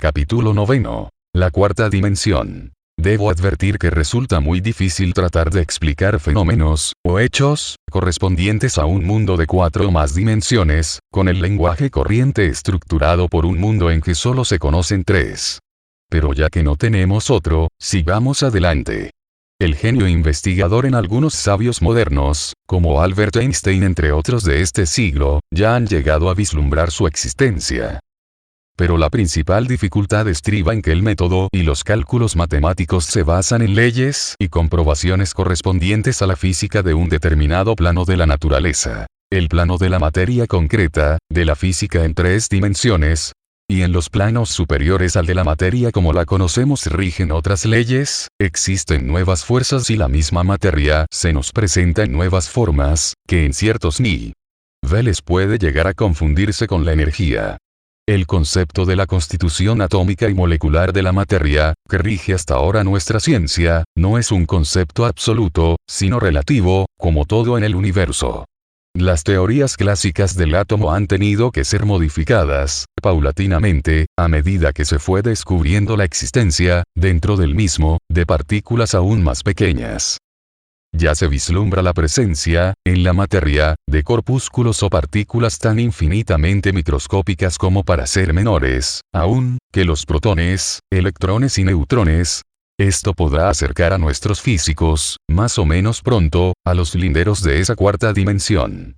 Capítulo 9. La cuarta dimensión. Debo advertir que resulta muy difícil tratar de explicar fenómenos, o hechos, correspondientes a un mundo de 4 o más dimensiones, con el lenguaje corriente estructurado por un mundo en que solo se conocen 3. Pero ya que no tenemos otro, sigamos adelante. El genio investigador en algunos sabios modernos, como Albert Einstein entre otros de este siglo, ya han llegado a vislumbrar su existencia. Pero la principal dificultad estriba en que el método y los cálculos matemáticos se basan en leyes y comprobaciones correspondientes a la física de un determinado plano de la naturaleza, el plano de la materia concreta, de la física en 3 dimensiones, y en los planos superiores al de la materia como la conocemos rigen otras leyes, existen nuevas fuerzas y la misma materia se nos presenta en nuevas formas, que en ciertos niveles puede llegar a confundirse con la energía. El concepto de la constitución atómica y molecular de la materia, que rige hasta ahora nuestra ciencia, no es un concepto absoluto, sino relativo, como todo en el universo. Las teorías clásicas del átomo han tenido que ser modificadas, paulatinamente, a medida que se fue descubriendo la existencia, dentro del mismo, de partículas aún más pequeñas. Ya se vislumbra la presencia, en la materia, de corpúsculos o partículas tan infinitamente microscópicas como para ser menores, aún, que los protones, electrones y neutrones. Esto podrá acercar a nuestros físicos, más o menos pronto, a los linderos de esa cuarta dimensión.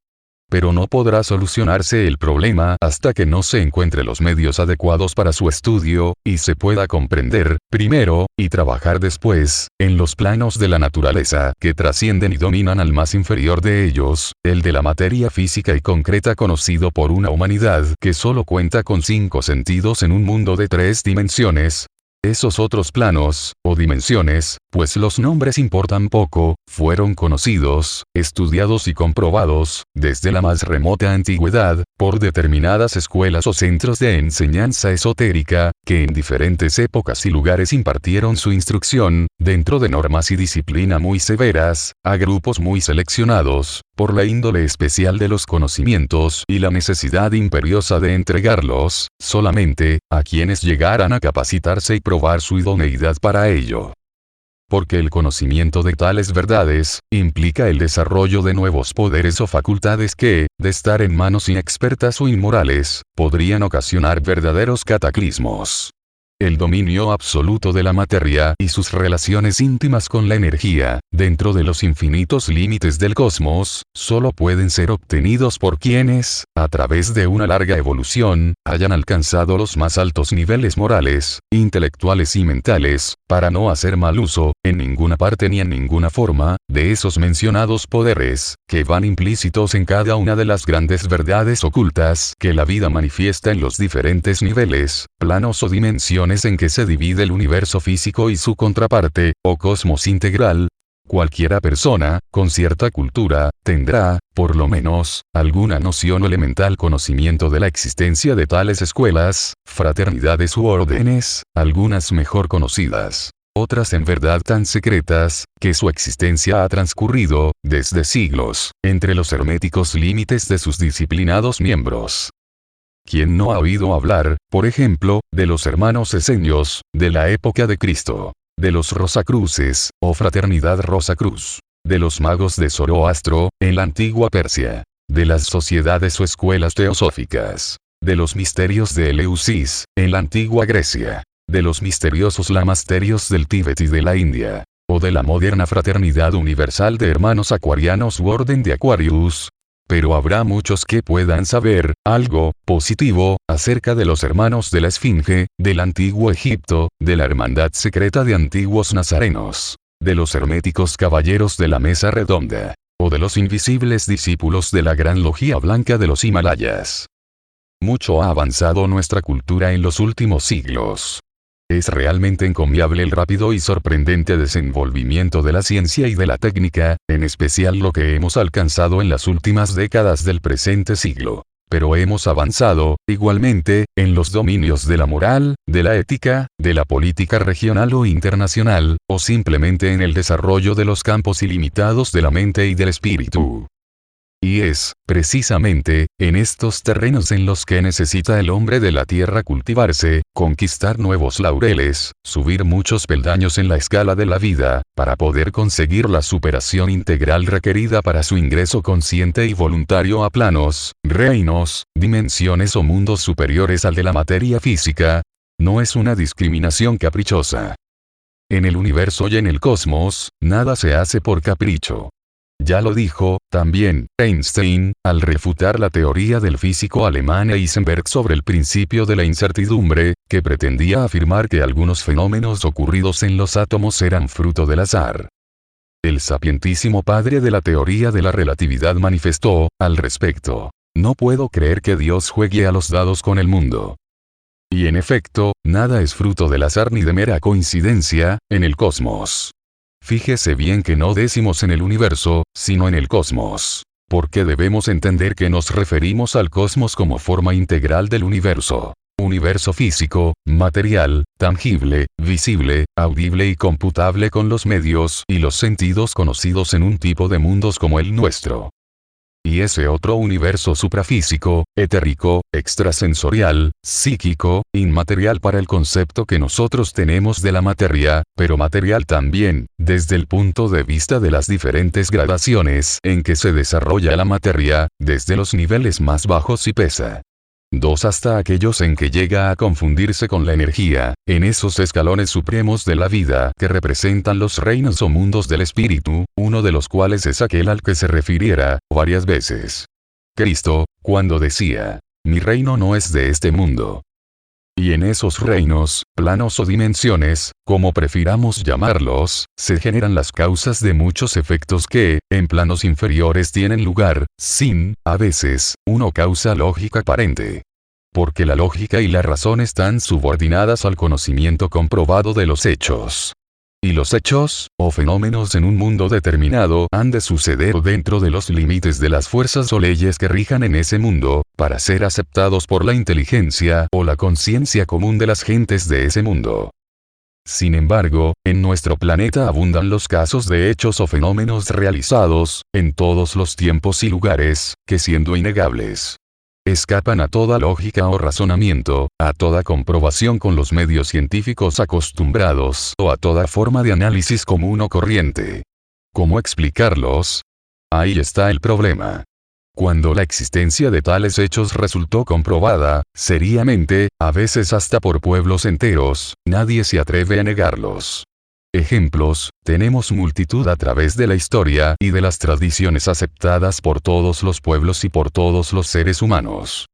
Pero no podrá solucionarse el problema hasta que no se encuentre los medios adecuados para su estudio, y se pueda comprender, primero, y trabajar después, en los planos de la naturaleza que trascienden y dominan al más inferior de ellos, el de la materia física y concreta conocido por una humanidad que solo cuenta con 5 sentidos en un mundo de 3 dimensiones. Esos otros planos, o dimensiones, pues los nombres importan poco, fueron conocidos, estudiados y comprobados, desde la más remota antigüedad, por determinadas escuelas o centros de enseñanza esotérica, que en diferentes épocas y lugares impartieron su instrucción, dentro de normas y disciplina muy severas, a grupos muy seleccionados, por la índole especial de los conocimientos y la necesidad imperiosa de entregarlos, solamente, a quienes llegaran a capacitarse y probar su idoneidad para ello. Porque el conocimiento de tales verdades, implica el desarrollo de nuevos poderes o facultades que, de estar en manos inexpertas o inmorales, podrían ocasionar verdaderos cataclismos. El dominio absoluto de la materia y sus relaciones íntimas con la energía, dentro de los infinitos límites del cosmos, solo pueden ser obtenidos por quienes, a través de una larga evolución, hayan alcanzado los más altos niveles morales, intelectuales y mentales, para no hacer mal uso, en ninguna parte ni en ninguna forma, de esos mencionados poderes, que van implícitos en cada una de las grandes verdades ocultas que la vida manifiesta en los diferentes niveles, planos o dimensiones en que se divide el universo físico y su contraparte, o cosmos integral. Cualquiera persona, con cierta cultura, tendrá, por lo menos, alguna noción o elemental conocimiento de la existencia de tales escuelas, fraternidades u órdenes, algunas mejor conocidas, otras en verdad tan secretas, que su existencia ha transcurrido, desde siglos, entre los herméticos límites de sus disciplinados miembros. ¿Quién no ha oído hablar, por ejemplo, de los hermanos esenios, de la época de Cristo? De los Rosacruces, o Fraternidad Rosacruz? De los magos de Zoroastro, en la antigua Persia? De las sociedades o escuelas teosóficas? De los misterios de Eleusis, en la antigua Grecia? De los misteriosos lamasterios del Tíbet y de la India? ¿O de la moderna Fraternidad Universal de Hermanos Acuarianos u Orden de Aquarius? Pero habrá muchos que puedan saber algo positivo acerca de los hermanos de la Esfinge, del antiguo Egipto, de la hermandad secreta de antiguos nazarenos, de los herméticos caballeros de la mesa redonda, o de los invisibles discípulos de la gran logia blanca de los Himalayas. Mucho ha avanzado nuestra cultura en los últimos siglos. Es realmente encomiable el rápido y sorprendente desenvolvimiento de la ciencia y de la técnica, en especial lo que hemos alcanzado en las últimas décadas del presente siglo. Pero hemos avanzado, igualmente, en los dominios de la moral, de la ética, de la política regional o internacional, o simplemente en el desarrollo de los campos ilimitados de la mente y del espíritu. Y es, precisamente, en estos terrenos en los que necesita el hombre de la tierra cultivarse, conquistar nuevos laureles, subir muchos peldaños en la escala de la vida, para poder conseguir la superación integral requerida para su ingreso consciente y voluntario a planos, reinos, dimensiones o mundos superiores al de la materia física. No es una discriminación caprichosa. En el universo y en el cosmos, nada se hace por capricho. Ya lo dijo, también, Einstein, al refutar la teoría del físico alemán Heisenberg sobre el principio de la incertidumbre, que pretendía afirmar que algunos fenómenos ocurridos en los átomos eran fruto del azar. El sapientísimo padre de la teoría de la relatividad manifestó, al respecto: no puedo creer que Dios juegue a los dados con el mundo. Y en efecto, nada es fruto del azar ni de mera coincidencia, en el cosmos. Fíjese bien que no decimos en el universo, sino en el cosmos. Porque debemos entender que nos referimos al cosmos como forma integral del universo. Universo físico, material, tangible, visible, audible y computable con los medios y los sentidos conocidos en un tipo de mundos como el nuestro. Y ese otro universo suprafísico, etérico, extrasensorial, psíquico, inmaterial para el concepto que nosotros tenemos de la materia, pero material también, desde el punto de vista de las diferentes gradaciones en que se desarrolla la materia, desde los niveles más bajos y pesa. 2 hasta aquellos en que llega a confundirse con la energía, en esos escalones supremos de la vida que representan los reinos o mundos del espíritu, uno de los cuales es aquel al que se refiriera, varias veces, Cristo, cuando decía: mi reino no es de este mundo. Y en esos reinos, planos o dimensiones, como prefiramos llamarlos, se generan las causas de muchos efectos que, en planos inferiores tienen lugar, sin, a veces, una causa lógica aparente. Porque la lógica y la razón están subordinadas al conocimiento comprobado de los hechos. Y los hechos, o fenómenos en un mundo determinado, han de suceder dentro de los límites de las fuerzas o leyes que rijan en ese mundo, para ser aceptados por la inteligencia o la conciencia común de las gentes de ese mundo. Sin embargo, en nuestro planeta abundan los casos de hechos o fenómenos realizados, en todos los tiempos y lugares, que siendo innegables, escapan a toda lógica o razonamiento, a toda comprobación con los medios científicos acostumbrados o a toda forma de análisis común o corriente. ¿Cómo explicarlos? Ahí está el problema. Cuando la existencia de tales hechos resultó comprobada, seriamente, a veces hasta por pueblos enteros, nadie se atreve a negarlos. Ejemplos, tenemos multitud a través de la historia y de las tradiciones aceptadas por todos los pueblos y por todos los seres humanos.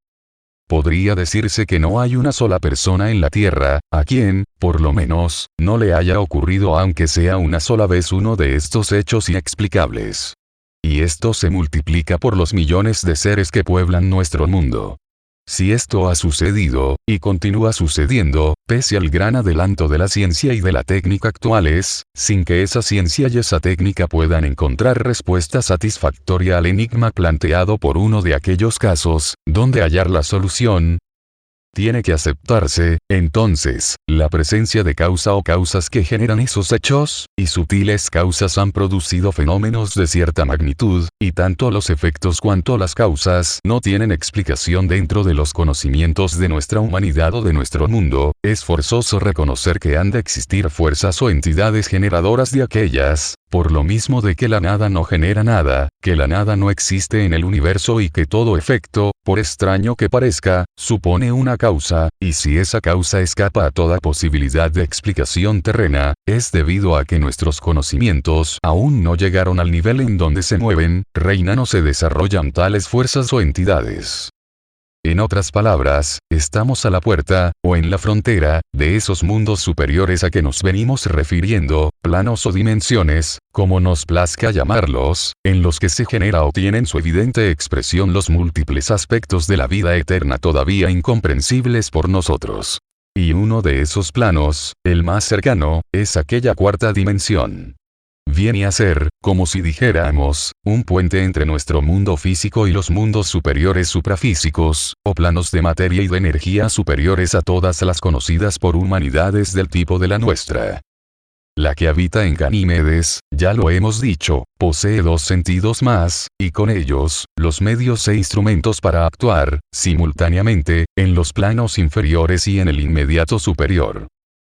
Podría decirse que no hay una sola persona en la Tierra, a quien, por lo menos, no le haya ocurrido aunque sea una sola vez uno de estos hechos inexplicables. Y esto se multiplica por los millones de seres que pueblan nuestro mundo. Si esto ha sucedido, y continúa sucediendo, pese al gran adelanto de la ciencia y de la técnica actuales, sin que esa ciencia y esa técnica puedan encontrar respuesta satisfactoria al enigma planteado por uno de aquellos casos, ¿dónde hallar la solución? Tiene que aceptarse, entonces, la presencia de causa o causas que generan esos hechos, y sutiles causas han producido fenómenos de cierta magnitud, y tanto los efectos cuanto las causas no tienen explicación dentro de los conocimientos de nuestra humanidad o de nuestro mundo. Es forzoso reconocer que han de existir fuerzas o entidades generadoras de aquellas, por lo mismo de que la nada no genera nada, que la nada no existe en el universo y que todo efecto, por extraño que parezca, supone una causa, y si esa causa escapa a toda posibilidad de explicación terrena, es debido a que nuestros conocimientos aún no llegaron al nivel en donde se mueven, reinan o se desarrollan tales fuerzas o entidades. En otras palabras, estamos a la puerta, o en la frontera, de esos mundos superiores a que nos venimos refiriendo, planos o dimensiones, como nos plazca llamarlos, en los que se genera o tienen su evidente expresión los múltiples aspectos de la vida eterna todavía incomprensibles por nosotros. Y uno de esos planos, el más cercano, es aquella cuarta dimensión. Viene a ser, como si dijéramos, un puente entre nuestro mundo físico y los mundos superiores suprafísicos, o planos de materia y de energía superiores a todas las conocidas por humanidades del tipo de la nuestra. la que habita en Ganímedes, ya lo hemos dicho, posee dos sentidos más, y con ellos, los medios e instrumentos para actuar, simultáneamente, en los planos inferiores y en el inmediato superior.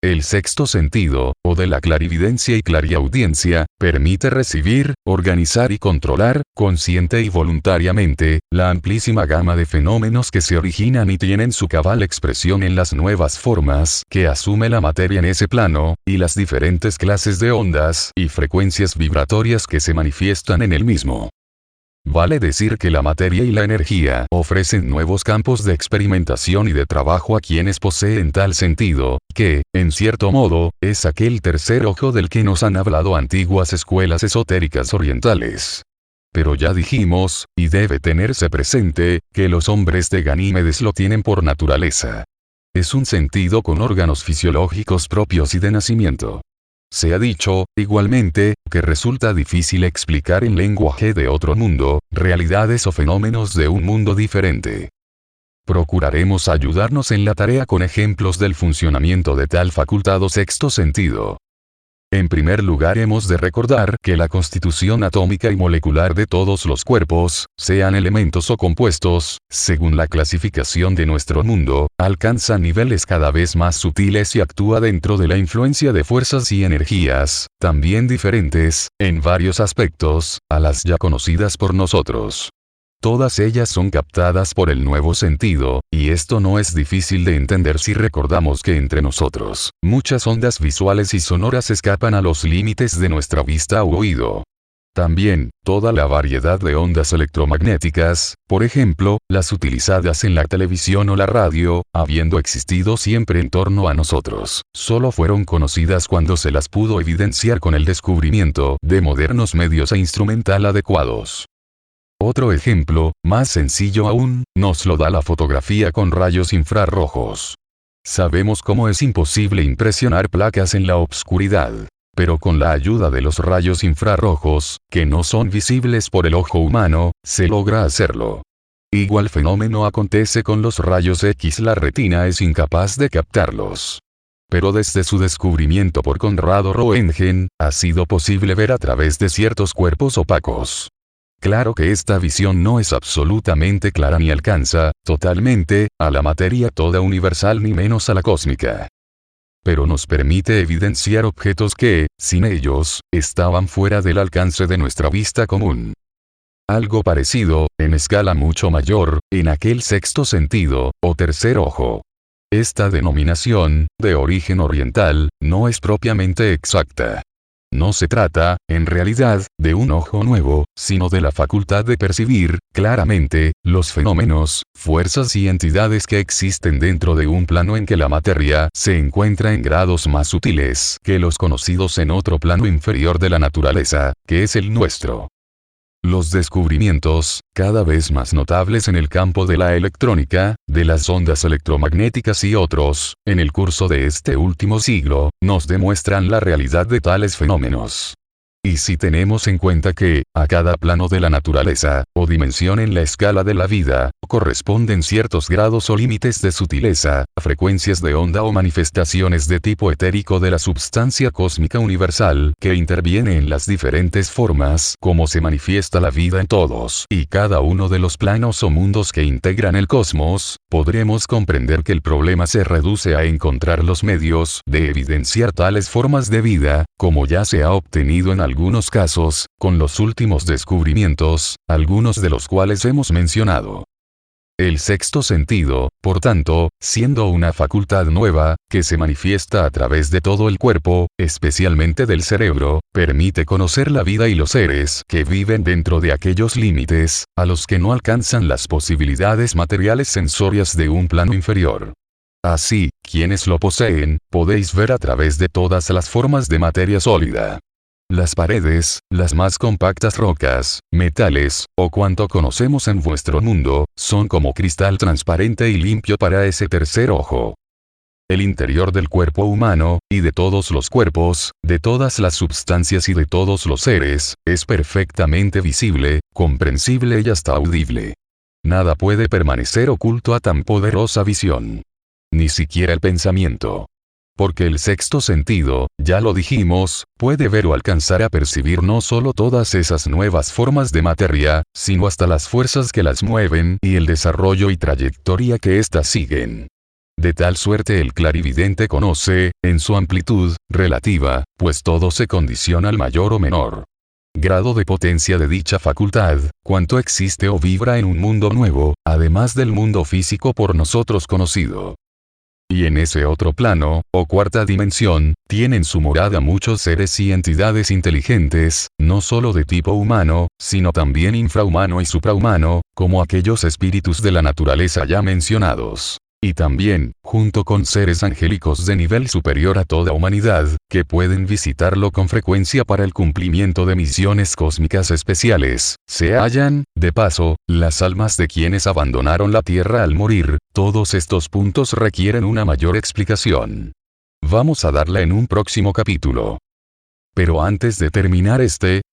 El sexto sentido, o de la clarividencia y clariaudiencia, permite recibir, organizar y controlar, consciente y voluntariamente, la amplísima gama de fenómenos que se originan y tienen su cabal expresión en las nuevas formas que asume la materia en ese plano, y las diferentes clases de ondas y frecuencias vibratorias que se manifiestan en el mismo. Vale decir que la materia y la energía ofrecen nuevos campos de experimentación y de trabajo a quienes poseen tal sentido, que, en cierto modo, es aquel tercer ojo del que nos han hablado antiguas escuelas esotéricas orientales. Pero ya dijimos, y debe tenerse presente, que los hombres de Ganímedes lo tienen por naturaleza. Es un sentido con órganos fisiológicos propios y de nacimiento. Se ha dicho, igualmente, que resulta difícil explicar en lenguaje de otro mundo, realidades o fenómenos de un mundo diferente. Procuraremos ayudarnos en la tarea con ejemplos del funcionamiento de tal facultad o sexto sentido. En primer lugar hemos de recordar que la constitución atómica y molecular de todos los cuerpos, sean elementos o compuestos, según la clasificación de nuestro mundo, alcanza niveles cada vez más sutiles y actúa dentro de la influencia de fuerzas y energías, también diferentes, en varios aspectos, a las ya conocidas por nosotros. Todas ellas son captadas por el nuevo sentido, y esto no es difícil de entender si recordamos que entre nosotros, muchas ondas visuales y sonoras escapan a los límites de nuestra vista u oído. También, toda la variedad de ondas electromagnéticas, por ejemplo, las utilizadas en la televisión o la radio, habiendo existido siempre en torno a nosotros, solo fueron conocidas cuando se las pudo evidenciar con el descubrimiento de modernos medios e instrumental adecuados. Otro ejemplo, más sencillo aún, nos lo da la fotografía con rayos infrarrojos. Sabemos cómo es imposible impresionar placas en la obscuridad. Pero con la ayuda de los rayos infrarrojos, que no son visibles por el ojo humano, se logra hacerlo. Igual fenómeno acontece con los rayos X. La retina es incapaz de captarlos. Pero desde su descubrimiento por Conrado Roentgen, ha sido posible ver a través de ciertos cuerpos opacos. Claro que esta visión no es absolutamente clara ni alcanza, totalmente, a la materia toda universal ni menos a la cósmica. Pero nos permite evidenciar objetos que, sin ellos, estaban fuera del alcance de nuestra vista común. Algo parecido, en escala mucho mayor, en aquel sexto sentido, o tercer ojo. Esta denominación, de origen oriental, no es propiamente exacta. No se trata, en realidad, de un ojo nuevo, sino de la facultad de percibir, claramente, los fenómenos, fuerzas y entidades que existen dentro de un plano en que la materia se encuentra en grados más sutiles que los conocidos en otro plano inferior de la naturaleza, que es el nuestro. Los descubrimientos, cada vez más notables en el campo de la electrónica, de las ondas electromagnéticas y otros, en el curso de este último siglo, nos demuestran la realidad de tales fenómenos. Y si tenemos en cuenta que, a cada plano de la naturaleza, o dimensión en la escala de la vida, corresponden ciertos grados o límites de sutileza, frecuencias de onda o manifestaciones de tipo etérico de la substancia cósmica universal que interviene en las diferentes formas como se manifiesta la vida en todos y cada uno de los planos o mundos que integran el cosmos, podremos comprender que el problema se reduce a encontrar los medios de evidenciar tales formas de vida, como ya se ha obtenido en algunos casos, con los últimos descubrimientos, algunos de los cuales hemos mencionado. El sexto sentido, por tanto, siendo una facultad nueva, que se manifiesta a través de todo el cuerpo, especialmente del cerebro, permite conocer la vida y los seres que viven dentro de aquellos límites, a los que no alcanzan las posibilidades materiales sensorias de un plano inferior. Así, quienes lo poseen, podéis ver a través de todas las formas de materia sólida. Las paredes, las más compactas rocas, metales, o cuanto conocemos en vuestro mundo, son como cristal transparente y limpio para ese tercer ojo. El interior del cuerpo humano, y de todos los cuerpos, de todas las substancias y de todos los seres, es perfectamente visible, comprensible y hasta audible. Nada puede permanecer oculto a tan poderosa visión. Ni siquiera el pensamiento. Porque el sexto sentido, ya lo dijimos, puede ver o alcanzar a percibir no solo todas esas nuevas formas de materia, sino hasta las fuerzas que las mueven y el desarrollo y trayectoria que éstas siguen. De tal suerte el clarividente conoce, en su amplitud relativa, pues todo se condiciona al mayor o menor grado de potencia de dicha facultad, cuanto existe o vibra en un mundo nuevo, además del mundo físico por nosotros conocido. Y en ese otro plano, o cuarta dimensión, tienen su morada muchos seres y entidades inteligentes, no solo de tipo humano, sino también infrahumano y suprahumano, como aquellos espíritus de la naturaleza ya mencionados. Y también, junto con seres angélicos de nivel superior a toda humanidad, que pueden visitarlo con frecuencia para el cumplimiento de misiones cósmicas especiales, se hallan, de paso, las almas de quienes abandonaron la Tierra al morir. Todos estos puntos requieren una mayor explicación. Vamos a darla en un próximo capítulo. Pero antes de terminar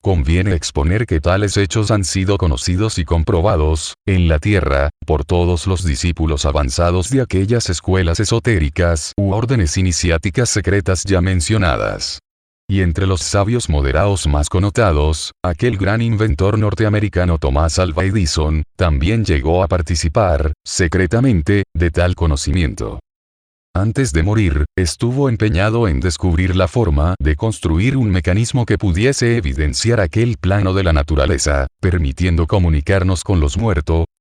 conviene exponer que tales hechos han sido conocidos y comprobados, en la Tierra, por todos los discípulos avanzados de aquellas escuelas esotéricas u órdenes iniciáticas secretas ya mencionadas. Y entre los sabios moderados más connotados, aquel gran inventor norteamericano Thomas Alva Edison, también llegó a participar, secretamente, de tal conocimiento. Antes de morir, estuvo empeñado en descubrir la forma de construir un mecanismo que pudiese evidenciar aquel plano de la naturaleza, permitiendo comunicarnos con los muertos,